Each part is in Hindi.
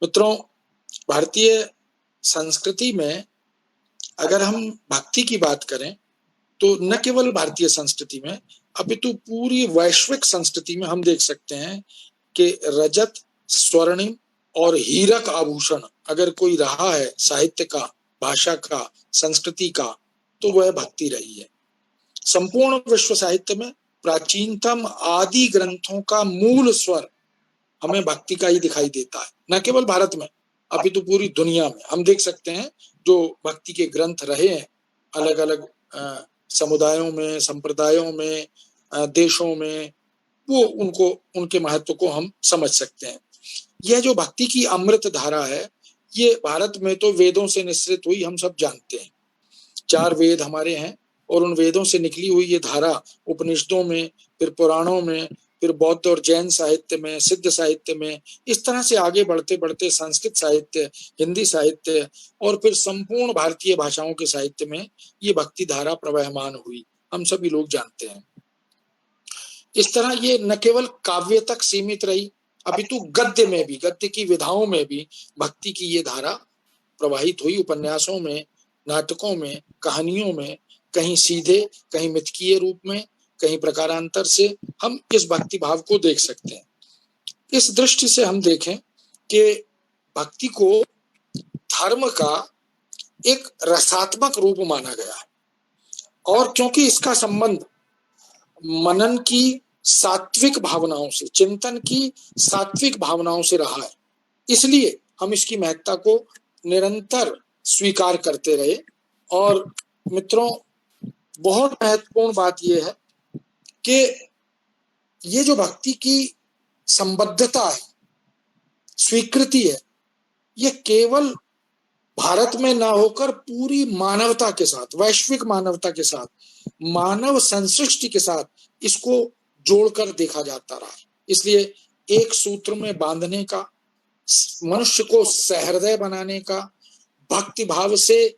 मित्रों, भारतीय संस्कृति में अगर हम भक्ति की बात करें तो न केवल भारतीय संस्कृति में अपितु पूरी वैश्विक संस्कृति में हम देख सकते हैं कि रजत, स्वर्णिम और हीरक आभूषण अगर कोई रहा है साहित्य का, भाषा का, संस्कृति का, तो वह भक्ति रही है। संपूर्ण विश्व साहित्य में प्राचीनतम आदि ग्रंथों का मूल स्वर हमें भक्ति का ही दिखाई देता है। न केवल भारत में अपितु पूरी दुनिया में हम देख सकते हैं जो भक्ति के ग्रंथ रहे हैं अलग अलग समुदायों में, संप्रदायों में, देशों में, वो उनके महत्व को हम समझ सकते हैं। यह जो भक्ति की अमृत धारा है, ये भारत में तो वेदों से निश्रित हुई, हम सब जानते हैं। 4 वेद हमारे हैं और उन वेदों से निकली हुई ये धारा उपनिषदों में, फिर पुराणों में, फिर बौद्ध और जैन साहित्य में, सिद्ध साहित्य में, इस तरह से आगे बढ़ते बढ़ते संस्कृत साहित्य, हिंदी साहित्य और फिर संपूर्ण भारतीय भाषाओं के साहित्य में ये भक्ति धारा प्रवहमान हुई, हम सभी लोग जानते हैं। इस तरह ये न केवल काव्य तक सीमित रही अपितु गद्य में भी, गद्य की विधाओं में भी भक्ति की ये धारा प्रवाहित हुई। उपन्यासों में, नाटकों में, कहानियों में, कहीं सीधे, कहीं मिथकीय रूप में, कहीं प्रकारांतर से हम इस भक्ति भाव को देख सकते हैं। इस दृष्टि से हम देखें कि भक्ति को धर्म का एक रसात्मक रूप माना गया है और क्योंकि इसका संबंध मनन की सात्विक भावनाओं से, चिंतन की सात्विक भावनाओं से रहा है, इसलिए हम इसकी महत्ता को निरंतर स्वीकार करते रहे। और मित्रों, बहुत महत्वपूर्ण बात यह है कि ये जो भक्ति की संबद्धता है, स्वीकृति है, ये केवल भारत में ना होकर पूरी मानवता के साथ, वैश्विक मानवता के साथ, मानव संसृष्टि के साथ इसको जोड़कर देखा जाता रहा। इसलिए एक सूत्र में बांधने का, मनुष्य को सहृदय बनाने का, भक्ति भाव से,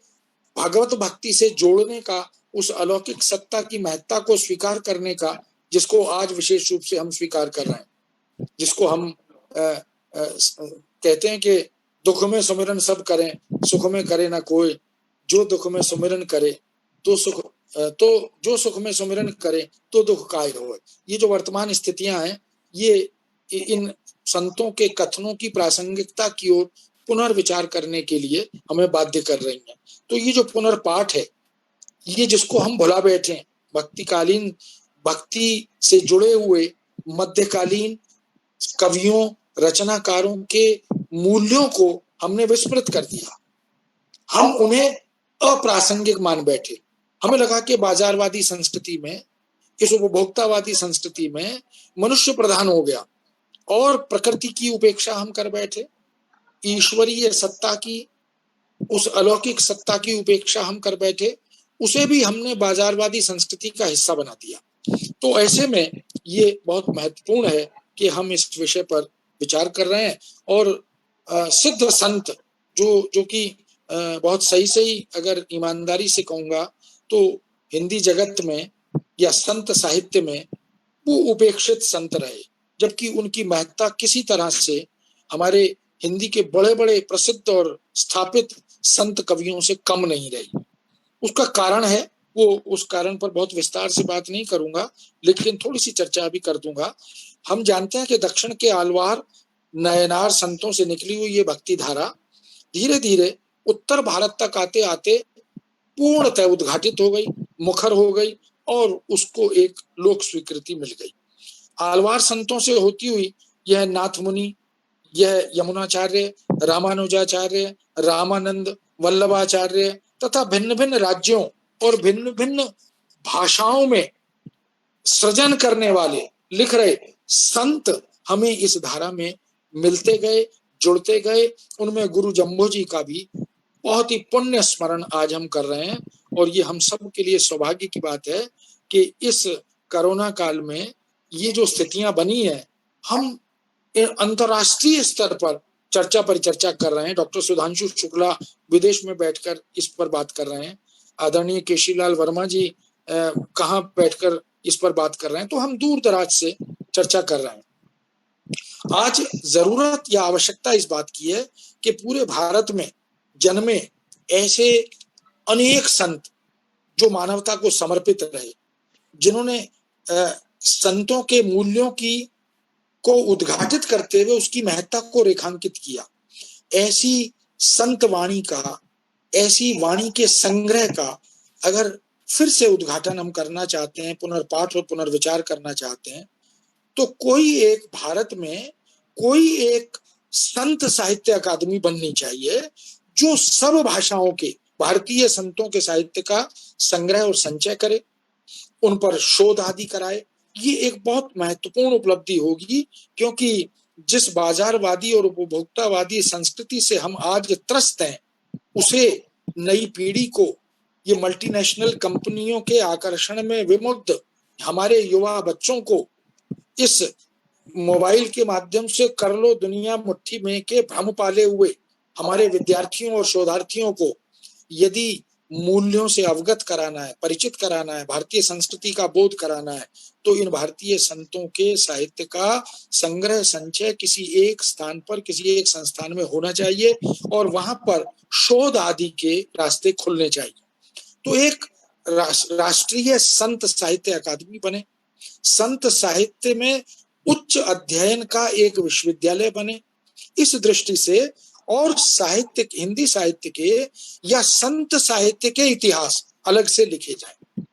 भगवत भक्ति से जोड़ने का, उस अलौकिक सत्ता की महत्ता को स्वीकार करने का, जिसको आज विशेष रूप से हम स्वीकार कर रहे हैं, जिसको हम कहते हैं कि दुख में सुमिरन सब करें, सुख में करे ना कोई, जो दुख में सुमिरन करे तो सुख, तो जो सुख में सुमिरन करे तो दुख काय होए। ये जो वर्तमान स्थितियां हैं, ये इन संतों के कथनों की प्रासंगिकता की ओर पुनर्विचार करने के लिए हमें बाध्य कर रही हैं। तो ये जो पुनर्पाठ है, ये जिसको हम भुला बैठे, भक्तिकालीन, भक्ति से जुड़े हुए मध्यकालीन कवियों, रचनाकारों के मूल्यों को हमने विस्मृत कर दिया। हम उन्हें अप्रासंगिक मान बैठे। हमें लगा कि बाजारवादी संस्कृति में, इस उपभोक्तावादी संस्कृति में मनुष्य प्रधान हो गया और प्रकृति की उपेक्षा हम कर बैठे। ईश्वरीय सत्ता की, उस अलौकिक सत्ता की उपेक्षा हम कर बैठे, उसे भी हमने बाजारवादी संस्कृति का हिस्सा बना दिया। तो ऐसे में ये बहुत महत्वपूर्ण है कि हम इस विषय पर विचार कर रहे हैं और सिद्ध संत जो कि बहुत सही अगर ईमानदारी से कहूंगा तो हिंदी जगत में या संत साहित्य में वो उपेक्षित संत रहे, जबकि उनकी महत्ता किसी तरह से हमारे हिंदी के बड़े बड़े प्रसिद्ध और स्थापित संत कवियों से कम नहीं रही। उसका कारण है, वो उस कारण पर बहुत विस्तार से बात नहीं करूंगा, लेकिन थोड़ी सी चर्चा भी कर दूंगा। हम जानते हैं कि दक्षिण के आलवार नयनार संतों से निकली हुई ये भक्ति धारा धीरे धीरे उत्तर भारत तक आते आते पूर्णतः उद्घाटित हो गई, मुखर हो गई और उसको एक लोक स्वीकृति मिल गई। आलवार संतों से होती हुई यह नाथ मुनि, यह यमुनाचार्य, रामानुजाचार्य, रामानंद, वल्लभाचार्य तथा भिन्न भिन्न राज्यों और भिन्न भिन्न भाषाओं में सृजन करने वाले, लिख रहे संत हमें इस धारा में मिलते गए, जुड़ते गए। उनमें गुरु जम्बो जी का भी बहुत ही पुण्य स्मरण आज हम कर रहे हैं और ये हम सब के लिए सौभाग्य की बात है कि इस कोरोना काल में ये जो स्थितियां बनी है, हम अंतर्राष्ट्रीय स्तर पर चर्चा परिचर्चा कर रहे हैं। डॉक्टर सुधांशु शुक्ला विदेश में बैठकर इस पर बात कर रहे हैं, आदरणीय केशीलाल वर्मा जी कहाँ बैठकर इस पर बात कर रहे हैं, तो हम दूर दराज से चर्चा कर रहे हैं। आज जरूरत या आवश्यकता इस बात की है कि पूरे भारत में जन्मे ऐसे अनेक संत जो मानवता को समर्पित रहे, जिन्होंने संतों के मूल्यों की को उद्घाटित करते हुए उसकी महत्ता को रेखांकित किया। ऐसी संत वाणी का, ऐसी वाणी के संग्रह का अगर फिर से उद्घाटन हम करना चाहते हैं, पुनर्पाठ और पुनर्विचार करना चाहते हैं, तो कोई एक भारत में कोई एक संत साहित्य अकादमी बननी चाहिए जो सब भाषाओं के भारतीय संतों के साहित्य का संग्रह और संचय करे, उन पर शोध आदि कराए। ये एक बहुत महत्वपूर्ण उपलब्धि होगी, क्योंकि जिस बाजारवादी और उपभोक्तावादी संस्कृति से हम आज त्रस्त हैं, उसे नई पीढ़ी को ये मल्टीनेशनल कंपनियों के आकर्षण में विमुग्ध हमारे युवा बच्चों को इस मोबाइल के माध्यम से कर लो दुनिया मुट्ठी में के भ्रम पाले हुए हमारे विद्यार्थियों और शोधार्थियों को यदि मूल्यों से अवगत कराना है, परिचित कराना है, भारतीय संस्कृति का बोध कराना है, तो इन भारतीय संतों के साहित्य का संग्रह संचय किसी एक स्थान पर, किसी एक संस्थान में होना चाहिए और वहां पर शोध आदि के रास्ते खुलने चाहिए। तो एक राष्ट्रीय संत साहित्य अकादमी बने, संत साहित्य में उच्च अध्ययन का एक विश्वविद्यालय बने। इस दृष्टि से और साहित्य, हिंदी साहित्य के या संत साहित्य के इतिहास अलग से लिखे जाएं,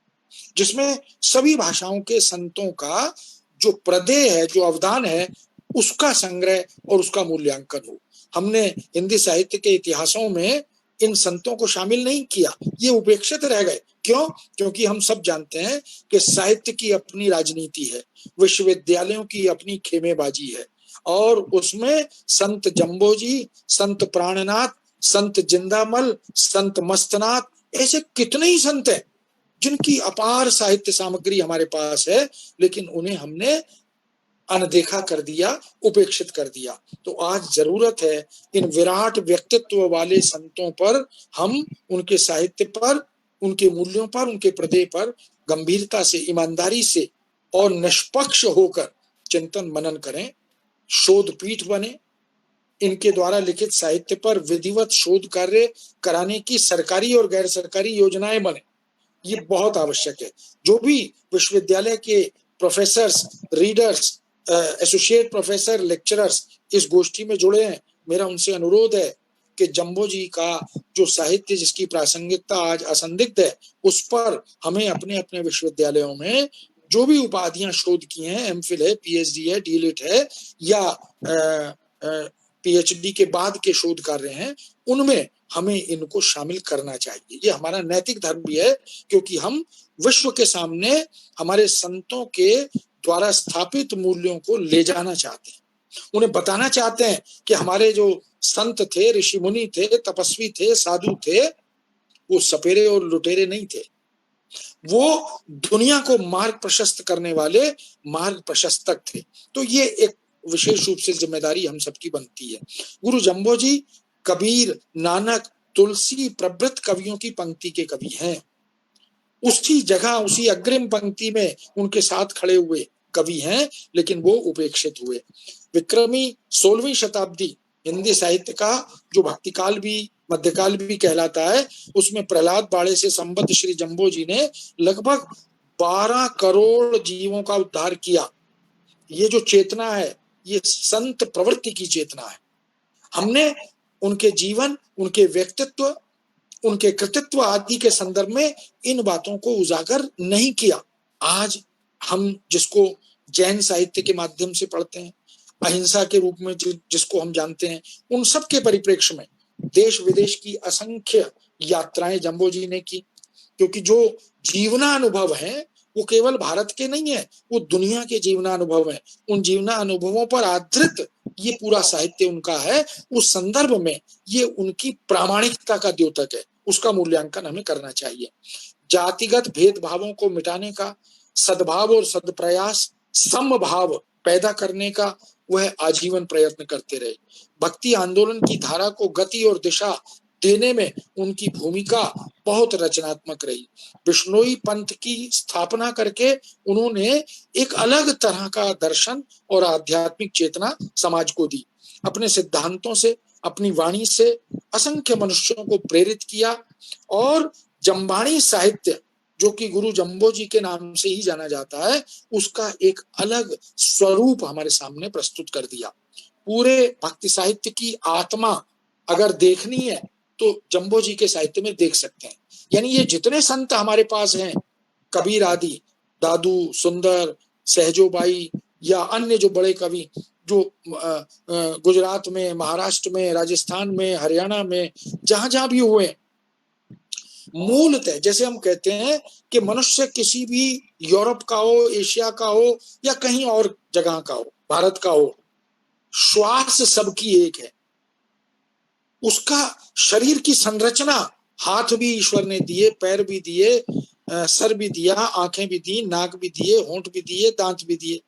जिसमें सभी भाषाओं के संतों का जो प्रदेय है, जो अवदान है, उसका संग्रह और उसका मूल्यांकन हो। हमने हिंदी साहित्य के इतिहासों में इन संतों को शामिल नहीं किया, ये उपेक्षित रह गए। क्यों? क्योंकि हम सब जानते हैं कि साहित्य की अपनी राजनीति है, विश्वविद्यालयों की अपनी खेमेबाजी है, और उसमें संत जम्बोजी, संत प्राणनाथ, संत जिंदामल, संत मस्तनाथ, ऐसे कितने ही संत हैं जिनकी अपार साहित्य सामग्री हमारे पास है, लेकिन उन्हें हमने अनदेखा कर दिया, उपेक्षित कर दिया। तो आज जरूरत है इन विराट व्यक्तित्व वाले संतों पर हम उनके साहित्य पर, उनके मूल्यों पर, उनके प्रदेय पर गंभीरता से, ईमानदारी से और निष्पक्ष होकर चिंतन मनन करें, शोध पीठ बने, इनके द्वारा लिखित साहित्य पर विधिवत शोध कार्य कराने की सरकारी और गैर सरकारी योजनाएं बने। ये बहुत आवश्यक है। जो भी विश्वविद्यालय के professors, readers, associate professor, lecturers इस गोष्ठी में जुड़े हैं, मेरा उनसे अनुरोध है कि जम्बो जी का जो साहित्य जिसकी प्रासंगिकता आज असंदिग्ध है, उस पर हमें अपने अपने विश्वविद्यालयों में जो भी उपाधियां शोध की हैं, एमफिल है, पीएचडी है, डीलिट है, या पीएचडी के बाद के शोध कार्य हैं, उनमें हमें इनको शामिल करना चाहिए। ये हमारा नैतिक धर्म भी है, क्योंकि हम विश्व के सामने हमारे संतों के द्वारा स्थापित मूल्यों को ले जाना चाहते हैं, उन्हें बताना चाहते हैं कि हमारे जो संत थे, ऋषि मुनि थे, तपस्वी थे, साधु थे, वो सपेरे और लुटेरे नहीं थे, वो दुनिया को मार्ग प्रशस्त करने वाले मार्ग प्रशस्तक थे। तो ये एक विशेष रूप से जिम्मेदारी हम सबकी बनती है। गुरु जम्बो जी कबीर, नानक, तुलसी प्रभृत कवियों की पंक्ति के कवि हैं। उसी जगह, उसी अग्रिम पंक्ति में उनके साथ खड़े हुए कवि हैं, लेकिन वो उपेक्षित हुए। विक्रमी 16वीं शताब्दी हिंदी साहित्य का जो भक्तिकाल भी, मध्यकाल भी कहलाता है, उसमें प्रहलाद बाड़े से संबद्ध श्री जम्बो जी ने लगभग 12 करोड़ जीवों का उद्धार किया। ये जो चेतना है, ये संत प्रवृत्ति की चेतना है। हमने उनके जीवन, उनके व्यक्तित्व, उनके कृतित्व आदि के संदर्भ में इन बातों को उजागर नहीं किया। आज हम जिसको जैन साहित्य के माध्यम से पढ़ते हैं, अहिंसा के रूप में जिसको हम जानते हैं, उन सब के परिप्रेक्ष्य में देश विदेश की असंख्य यात्राएं जम्बो जी ने की, क्योंकि जो जीवनानुभव है वो केवल भारत के नहीं है, वो दुनिया के जीवनानुभव है। उन जीवनानुभवों पर आधारित ये पूरा साहित्य उनका है। उस संदर्भ में ये उनकी प्रामाणिकता का द्योतक है, उसका मूल्यांकन हमें करना चाहिए। जातिगत भेदभावों को मिटाने का, सद्भाव और सदप्रयास, समभाव पैदा करने का वह आजीवन प्रयत्न करते रहे। भक्ति आंदोलन की धारा को गति और दिशा देने में उनकी भूमिका बहुत रचनात्मक रही। बिश्नोई पंथ की स्थापना करके उन्होंने एक अलग तरह का दर्शन और आध्यात्मिक चेतना समाज को दी। अपने सिद्धांतों से, अपनी वाणी से असंख्य मनुष्यों को प्रेरित किया और जम्बाणी साहित्य, जो कि गुरु जम्बो जी के नाम से ही जाना जाता है, उसका एक अलग स्वरूप हमारे सामने प्रस्तुत कर दिया। पूरे भक्ति साहित्य की आत्मा अगर देखनी है तो जम्बो जी के साहित्य में देख सकते हैं। यानी ये जितने संत हमारे पास हैं, कबीर आदि, दादू, सुंदर, सहजोबाई या अन्य जो बड़े कवि जो गुजरात में, महाराष्ट्र में, राजस्थान में, हरियाणा में, जहां जहां भी हुए, मूलतः जैसे हम कहते हैं कि मनुष्य किसी भी यूरोप का हो, एशिया का हो या कहीं और जगह का हो, भारत का हो, श्वास सबकी एक है। उसका शरीर की संरचना, हाथ भी ईश्वर ने दिए, पैर भी दिए, सर भी दिया, आंखें भी दी, नाक भी दिए, होंठ भी दिए, दांत भी दिए।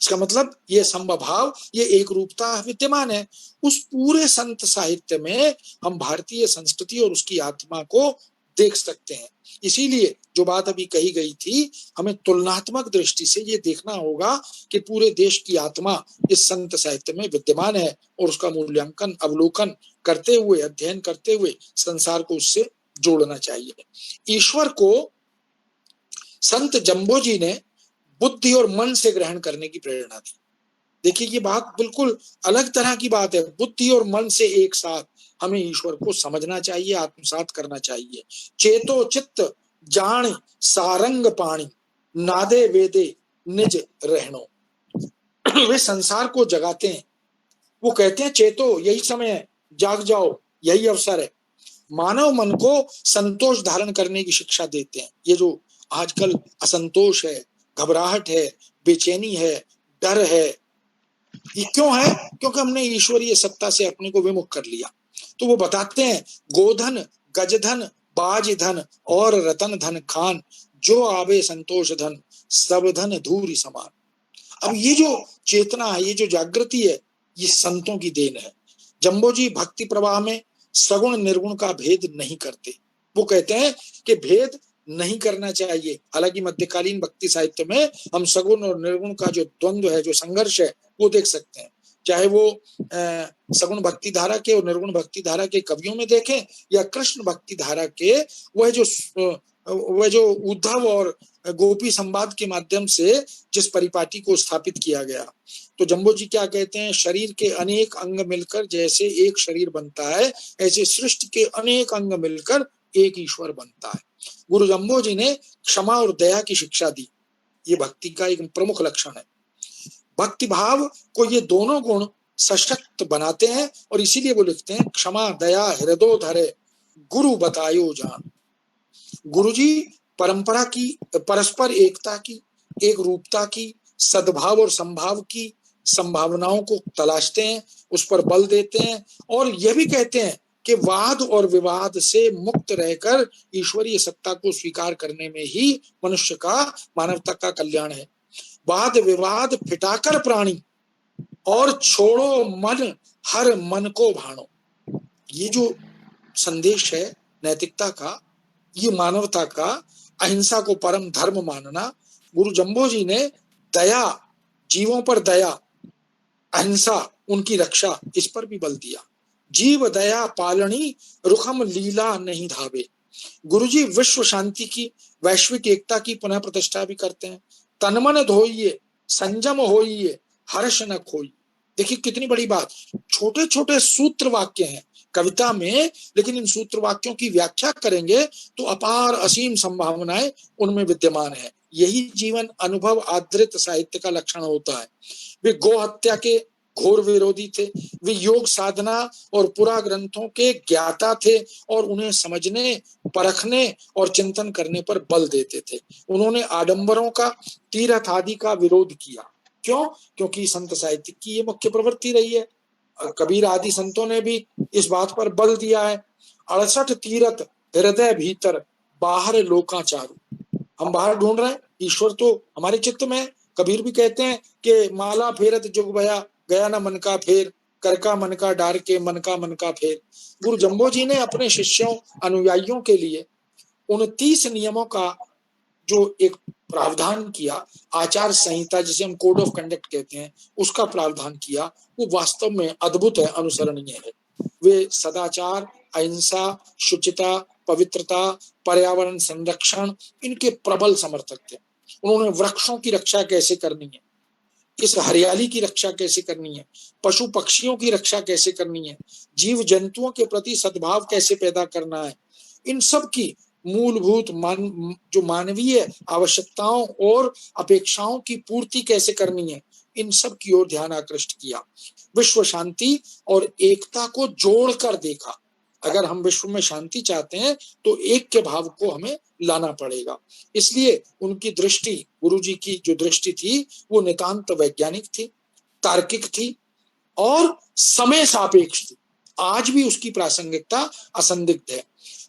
इसका मतलब ये समभाव, ये एक रूपता विद्यमान है। उस पूरे संत साहित्य में हम भारतीय संस्कृति और उसकी आत्मा को देख सकते हैं। इसीलिए जो बात अभी कही गई थी, हमें तुलनात्मक दृष्टि से ये देखना होगा कि पूरे देश की आत्मा इस संत साहित्य में विद्यमान है और उसका मूल्यांकन, अवलोकन करते हुए, अध्ययन करते हुए संसार को उससे जोड़ना चाहिए। ईश्वर को संत जम्बो जी ने बुद्धि और मन से ग्रहण करने की प्रेरणा दी। देखिए, ये बात बिल्कुल अलग तरह की बात है। बुद्धि और मन से एक साथ हमें ईश्वर को समझना चाहिए, आत्मसात करना चाहिए। चेतो चित्त जान सारंग पाणी, नादे वेदे निज रहनो। वे संसार को जगाते हैं। वो कहते हैं चेतो, यही समय है, जाग जाओ, यही अवसर है। मानव मन को संतोष धारण करने की शिक्षा देते हैं। ये जो आजकल असंतोष है, घबराहट है, बेचैनी है, डर है, ये क्यों है? क्योंकि हमने ईश्वरीय सत्ता से अपने को विमुख कर लिया। तो वो बताते हैं, गोधन, गजधन, बाज धन और रतन धन खान, जो आवे संतोष धन, सब धन धूरी समान। अब ये जो चेतना है, ये जो जागृति है, ये संतों की देन है। जम्बो जी भक्ति प्रवाह में सगुण निर्गुण का भेद नहीं करते। वो कहते हैं कि भेद नहीं करना चाहिए। हालांकि मध्यकालीन भक्ति साहित्य में हम सगुण और निर्गुण का जो द्वंद्व है, जो संघर्ष है, वो देख सकते हैं। चाहे वो सगुण भक्ति धारा के और निर्गुण भक्ति धारा के कवियों में देखें या कृष्ण भक्ति धारा के वह जो उद्धव और गोपी संवाद के माध्यम से जिस परिपाटी को स्थापित किया गया। तो जम्बो जी क्या कहते हैं, शरीर के अनेक अंग मिलकर जैसे एक शरीर बनता है, ऐसे सृष्टि के अनेक अंग मिलकर एक ईश्वर बनता है। गुरु जम्बो जी ने क्षमा और दया की शिक्षा दी। ये भक्ति का एक प्रमुख लक्षण है। भक्ति भाव को ये दोनों गुण सशक्त बनाते हैं और इसीलिए वो लिखते हैं, क्षमा दया हृदय धरे गुरु बतायो जान। गुरु जी परंपरा की, परस्पर एकता की, एक रूपता की, सद्भाव और संभाव की संभावनाओं को तलाशते हैं, उस पर बल देते हैं और यह भी कहते हैं कि वाद और विवाद से मुक्त रहकर ईश्वरीय सत्ता को स्वीकार करने में ही मनुष्य का, मानवता का कल्याण है। वाद विवाद फिटाकर प्राणी और छोड़ो मन हर मन को भाणो। ये जो संदेश है नैतिकता का, ये मानवता का, अहिंसा को परम धर्म मानना, गुरु जम्बो जी ने दया, जीवों पर दया, अहिंसा, उनकी रक्षा, इस पर भी बल दिया। जीव दया पालनी रुखम लीला नहीं धावे। गुरुजी विश्व शांति की, वैश्विक एकता की पुनः प्रतिष्ठा भी करते हैं। तनमन धोइए, संयम होइए, हर्ष न खोइए। देखिए कितनी बड़ी बात, छोटे छोटे सूत्र वाक्य हैं कविता में, लेकिन इन सूत्र वाक्यों की व्याख्या करेंगे तो अपार असीम संभावनाएं उनमें विद्यमान है। यही जीवन अनुभव आधारित साहित्य का लक्षण होता है। वे गो हत्या के घोर विरोधी थे, वे योग साधना और पुरा ग्रंथों के ज्ञाता थे और उन्हें समझने, परखने और चिंतन करने पर बल देते थे। उन्होंने आडंबरों का, तीर्थ आदि का विरोध किया। क्यों? क्योंकि संत साहित्य की ये मुख्य प्रवृत्ति रही है। कबीर आदि संतों ने भी इस बात पर बल दिया है। 68 तीरथ हृदय भीतर, बाहर लोकाचारू। हम बाहर ढूंढ रहे हैं, ईश्वर तो हमारे चित्त में है। कबीर भी कहते हैं कि माला फेरत जुग भया, गया न मन का फेर, कर का मन का डार के मन का फेर। गुरु जम्बो जी ने अपने शिष्यों अनुयायियों के लिए 29 नियमों का जो एक प्रावधान किया, आचार संहिता जिसे हम कोड ऑफ कंडक्ट कहते हैं, उसका प्रावधान किया, वो वास्तव में अद्भुत है, अनुसरणीय है। वे सदाचार, अहिंसा, शुचिता, पवित्रता, पर्यावरण संरक्षण, इनके प्रबल समर्थक थे। उन्होंने वृक्षों की रक्षा कैसे करनी है, इस हरियाली की रक्षा कैसे करनी है, पशु पक्षियों की रक्षा कैसे करनी है, जीव जंतुओं के प्रति सद्भाव कैसे पैदा करना है, इन सब की मूलभूत जो मानवीय आवश्यकताओं और अपेक्षाओं की पूर्ति कैसे करनी है, इन सब की ओर ध्यान आकृष्ट किया। विश्व शांति और एकता को जोड़कर देखा। अगर हम विश्व में शांति चाहते हैं तो एक के भाव को हमें लाना पड़ेगा। इसलिए उनकी दृष्टि, गुरुजी की जो दृष्टि थी, वो नितांत वैज्ञानिक थी, तार्किक थी और समय सापेक्ष थी। आज भी उसकी प्रासंगिकता असंदिग्ध है।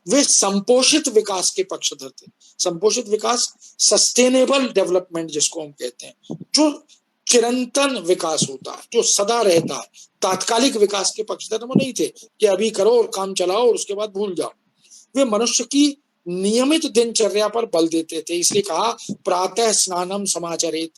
वे संपोषित विकास के पक्षधर थे। संपोषित विकास, सस्टेनेबल डेवलपमेंट जिसको हम कहते हैं, जो चिरंतन विकास होता है, जो सदा रहता है। तात्कालिक विकास के पक्षधर वो नहीं थे कि अभी करो और काम चलाओ और उसके बाद भूल जाओ। वे मनुष्य की नियमित दिनचर्या पर बल देते थे। इसलिए कहा प्रातः स्नानम समाचरेत,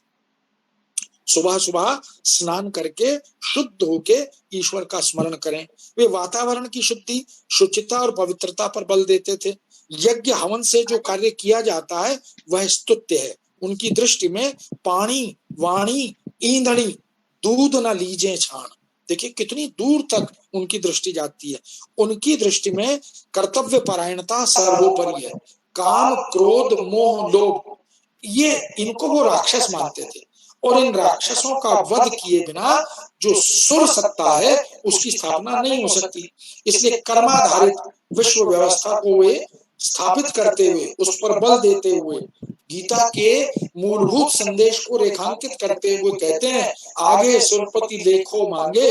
सुबह सुबह स्नान करके शुद्ध होके ईश्वर का स्मरण करें। वे वातावरण की शुद्धि, शुचिता और पवित्रता पर बल देते थे। यज्ञ हवन से जो कार्य किया जाता है वह स्तुत्य है। उनकी दृष्टि में पानी, वाणी, ईंधनी, दूध न लीजे छाण। देखिए कितनी दूर तक उनकी दृष्टि जाती है। उनकी दृष्टि में कर्तव्य परायणता सर्वोपरि है। काम, क्रोध, मोह, लोभ, ये इनको वो राक्षस मानते थे और इन राक्षसों का वध किए बिना जो सुर सत्ता है उसकी स्थापना नहीं हो सकती। इसलिए कर्माधारित विश्व व्यवस्था को वे स्थापित करते हुए, उस पर बल देते हुए, गीता के मूलभूत संदेश को रेखांकित करते हुए कहते हैं, आगे सुरपति लेखो मांगे,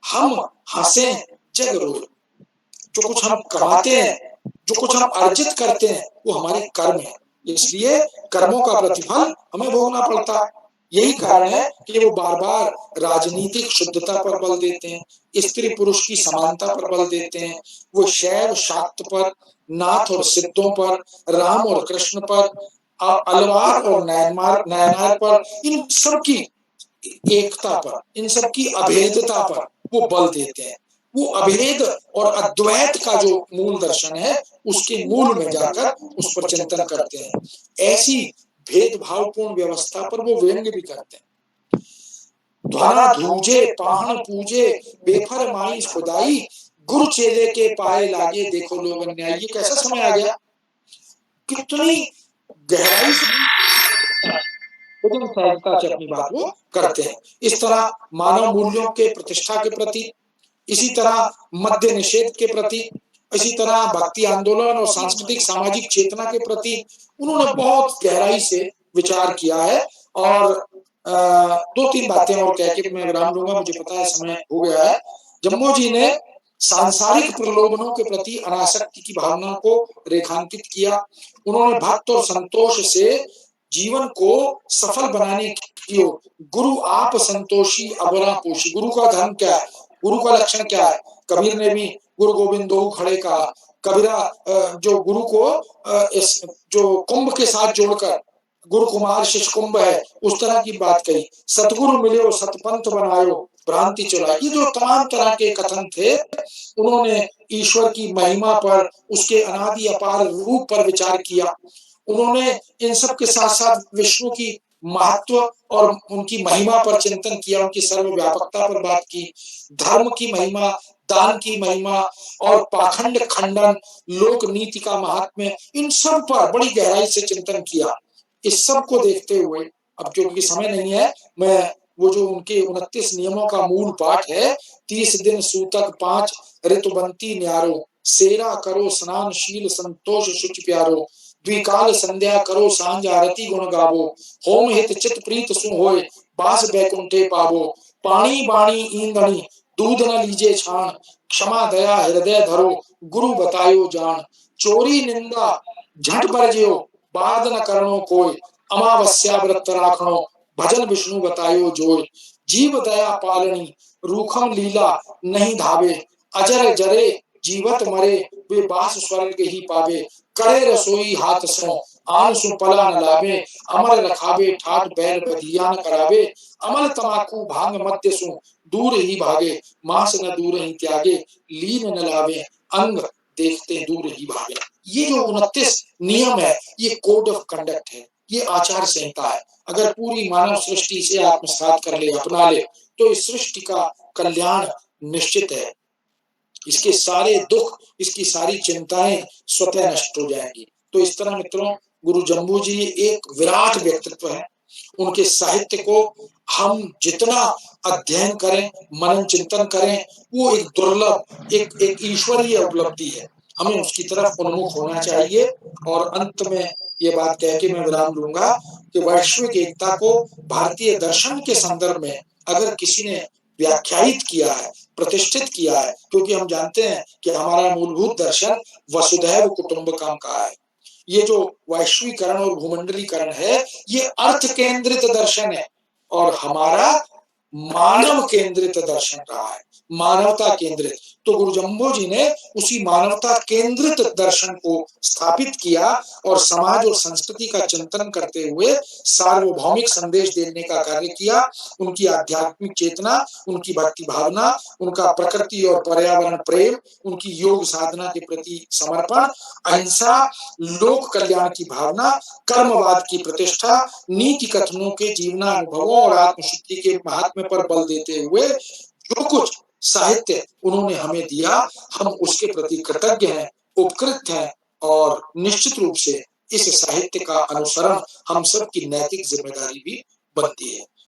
हम हंसे जग रोए। जो कुछ हम कमाते हैं, जो कुछ हम अर्जित करते हैं, वो हमारे कर्म है। इसलिए कर्मों का प्रतिफल हमें भोगना पड़ता है। यही कारण है कि वो बार बार राजनीतिक शुद्धता पर बल देते हैं, स्त्री पुरुष की समानता पर बल देते हैं। वो शैव शाक्त पर, नाथ और सिद्धों पर, राम और कृष्ण पर, अलवार और नयनार पर, इन सब की एकता पर, इन सब की अभेदता पर वो बल देते हैं। वो अभेद और अद्वैत का जो मूल दर्शन है उसके मूल में जाकर उस पर चिंतन करते हैं। ऐसी भेदभावपूर्ण व्यवस्था पर वो व्यंग्य भी करते हैं। ध्वाना धूजे पाहन पूजे, बेफर माई खुदाई, गुरु चेले के पाए लागे, देखो लोग अन्याय। ये कैसा समय आ गया, कितनी गहराई से सहजता से अपनी बात वो करते हैं। इस तरह मानव मूल्यों के प्रतिष्ठा के प्रति, इसी तरह मद्य निषेध के प्रति, इसी तरह भक्ति आंदोलन और सांस्कृतिक सामाजिक चेतना के प्रति उन्होंने बहुत गहराई से विचार किया है। और दो तीन बातें और कह के मैं विराम लूंगा, मुझे पता है समय हो गया है। जम्मो जी ने सांसारिक प्रलोभनों के प्रति अनासक्ति की भावना को रेखांकित किया। उन्होंने भक्त और संतोष से जीवन को सफल बनाने की ओर, गुरु आप संतोषी अबला पोषी। गुरु का धर्म क्या है, गुरु का लक्षण क्या है? कबीर ने भी गुरु गोविंद दो खड़े कहा। कबीरा जो गुरु को इस जो कुंभ के साथ जोड़कर गुरु कुमार शिष्य कुंभ है, उस तरह की बात कही। सतगुरु मिले सतपंथ बनायो, भ्रांति चुराई। ये जो तमाम तरह के कथन थे, उन्होंने ईश्वर की महिमा पर, उसके अनादि अपार रूप पर विचार किया। उन्होंने इन सब के साथ साथ विष्णु की महत्व और उनकी महिमा पर चिंतन किया, उनकी सर्वव्यापकता पर बात की, धर्म की महिमा, दान की महिमा और पाखंड खंडन, लोक नीति का महात्म्य, इन सब पर बड़ी गहराई से चिंतन किया। इस सब को देखते हुए, अब क्योंकि समय नहीं है, मैं वो जो उनके 29 नियमों का मूल पाठ है, 30 दिन सूतक 5 ऋतुबंती न्यारो, सेरा करो स्नान शील संतोष शुचि प्यारो, द्विकाल संध्या करो सांझ आरती गुण गावो, होम हित चित प्रीत सुन होय, बास बैकुंठे पावो, पानी बाणी ईंधनी, दूध न लीजे छाण, क्षमा दया हृदय धरो, गुरु बतायो जान, चोरी निंदा झट बरजियो, बाद न करनो कोय, अमावस्या व्रत राखणो, भजन विष्णु बतायो जोय, जीव दया पालनी रूखम लीला नहीं धावे, अजर जरे जीवत मरे वे बास स्वर्ग ही पावे, करे रसोई हाथ सो आन सु पला न लावे, अमर रखावे ठाट बैल बधिया न करावे, अमल तमाकू भांग मध्य सु दूर ही भागे, मांस न दूर ही त्यागे, लीन न लावे अंग देखते दूर ही भागे। ये जो 29 नियम है, ये कोड ऑफ कंडक्ट है, ये आचार संहिता है। अगर पूरी मानव सृष्टि से आत्मसात कर ले, अपना ले, तो इस सृष्टि का कल्याण निश्चित है। इसके सारे दुख, इसकी सारी चिंताएं स्वतः नष्ट हो जाएंगी। तो इस तरह मित्रों, गुरु जम्बू जी एक विराट व्यक्तित्व है। उनके साहित्य को हम जितना अध्ययन करें, मनन चिंतन करें, वो एक दुर्लभ, एक ईश्वरीय उपलब्धि है। हमें उसकी तरफ उन्मुख होना चाहिए। और अंत में ये बात कह के मैं विराम लूंगा कि वैश्विक एकता को भारतीय दर्शन के संदर्भ में अगर किसी ने व्याख्यायित किया है, प्रतिष्ठित किया है, क्योंकि हम जानते हैं कि हमारा मूलभूत दर्शन वसुधैव कुटुंबकम का है। ये जो वैश्वीकरण और भूमंडलीकरण है, ये अर्थ केंद्रित दर्शन है, और हमारा मानव केंद्रित दर्शन रहा है, मानवता केंद्रित। तो गुरु जम्बो जी ने उसी मानवता केंद्रित दर्शन को स्थापित किया और समाज और संस्कृति का चिंतन करते हुए सार्वभौमिक संदेश देने का कार्य किया। उनकी आध्यात्मिक चेतना, उनकी भक्ति भावना, उनका प्रकृति और पर्यावरण प्रेम, उनकी योग साधना के प्रति समर्पण, अहिंसा, लोक कल्याण की भावना, कर्मवाद की प्रतिष्ठा, नीति कथनों के जीवनानुभवों और आत्मशुद्धि के महात्म्य पर बल देते हुए जो कुछ साहित्य उन्होंने हमें दिया, हम उसके प्रति कृतज्ञ हैं, उपकृत हैं, और निश्चित रूप से इस साहित्य का अनुसरण हम सब की नैतिक जिम्मेदारी भी बनती है।